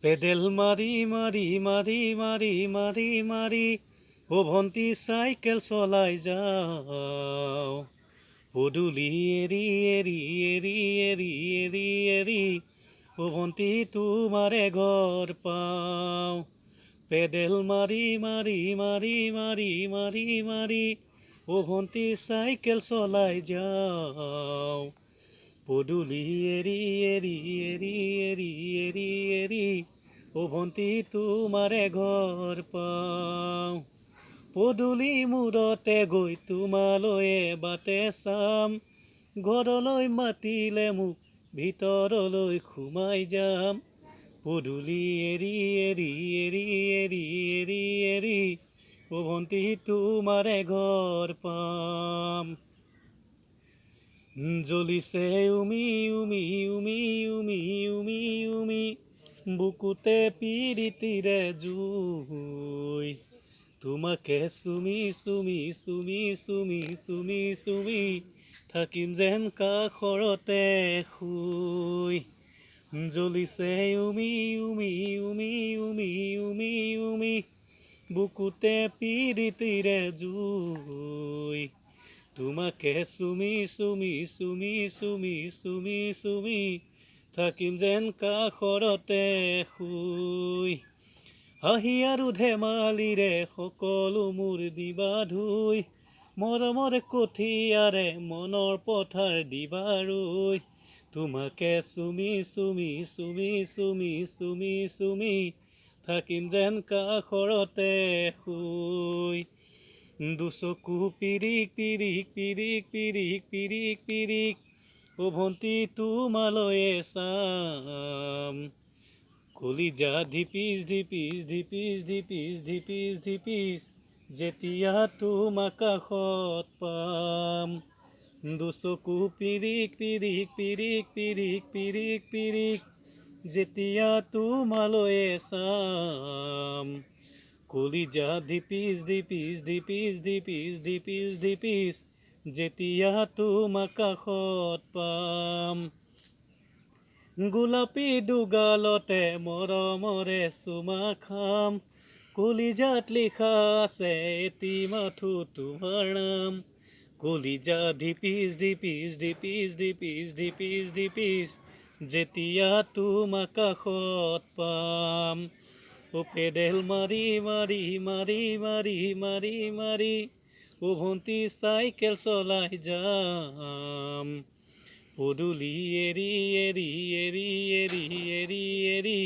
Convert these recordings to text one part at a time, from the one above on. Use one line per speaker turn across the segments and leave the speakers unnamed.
Pedal মাৰি মাৰি মাৰি মাৰি মাৰি মাৰি অ ভণ্টি চাইকেল চলাই যাওঁ পদূলি এৰি এৰি এৰি এৰি এৰি এৰি অ ভণ্টি তোমাৰে ঘৰ পাওঁ পেডেল মাৰি মাৰি মাৰি মাৰি মাৰি মাৰি অ ভণ্টি চাইকেল চলাই যাওঁ পদূলি এৰি এৰি এৰি এৰি এৰি এৰি অ ভণ্টি তোমাৰে ঘৰ পাওঁ পদূলি মূৰতে গৈ তোমালৈ এবাটে চাম ঘৰলৈ মাতিলে মোক ভিতৰলৈ সোমাই যাম পদূলি এৰি এৰি এৰি এৰি এৰি এৰি অ ভণ্টি তোমাৰে ঘৰ পাম জ্বলিছে উমি উমি উমি উমি উমি উমি বুকুতে পিৰিতিৰে জুই তোমাকে চুমি চুমি চুমি চুমি চুমি চুমি থাকিম যেন কাষৰতে শুই জ্বলিছে উমি উমি উমি উমি উমি উমি বুকুতে পিৰিতিৰে জুই তোমাকে চুমি চুমি চুমি চুমি চুমি চুমি থাকিম যেন কাষৰতে শুই হাঁহি আৰু ধেমালিৰে সকলো মোৰ দিবা ধুই মৰমৰ কঠিয়াৰে মনৰ পথাৰ দিবা ৰুই তোমাকে চুমি চুমি চুমি চুমি চুমি চুমি থাকিম যেন কাষৰতে শুই দুচকু পিৰিক পিৰিক পিৰিক পিৰিক পিৰিক পিৰিক অ ভণ্টি তোমালৈয়ে চাম কলিজা ধিপিচ ধিপিচ ধিপিচ ধিপিচ ধিপিচ ধিপিচ যেতিয়া তোমাক কাষত পাম দুচকু পিৰিক পিৰিক পিৰিক পিৰিক পিৰিক পিৰিক যেতিয়া তোমালৈয়ে চাম কলিজা ধিপিচ ধিপিচ ধিপিচ ধিপিচ ধিপিচ ধিপিচ যেতিয়া তোমাক কাষত পাম গোলাপী দুগালতে মৰমৰে চুমা খাম কলিজাত লিখা আছে এটি মাথো তোমাৰ নাম কলিজা ধিপিচ ধিপিচ ধিপিচ ধিপিচ ধিপিচ ধিপিচ যেতিয়া তোমাক কাষত পাম অ পেডেল মাৰি মাৰি মাৰি মাৰি মাৰি মাৰি অ ভণ্টি চাইকেল চলাই যাম পদূলি এৰি এৰি এৰি এৰি এৰি এৰি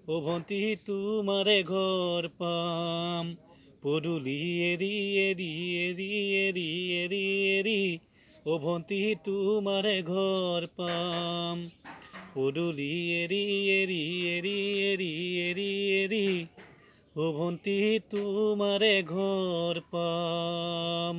অ ভণ্টি তোমাৰে ঘৰ পাম পদূলি এৰি এৰি এৰি এৰি এৰি এৰি অ ভণ্টি তোমাৰে ঘৰ পাম পদূলি এৰি এৰি এৰি এৰি এৰি এৰি অ ভণ্টি তোমাৰে ঘৰ পাম।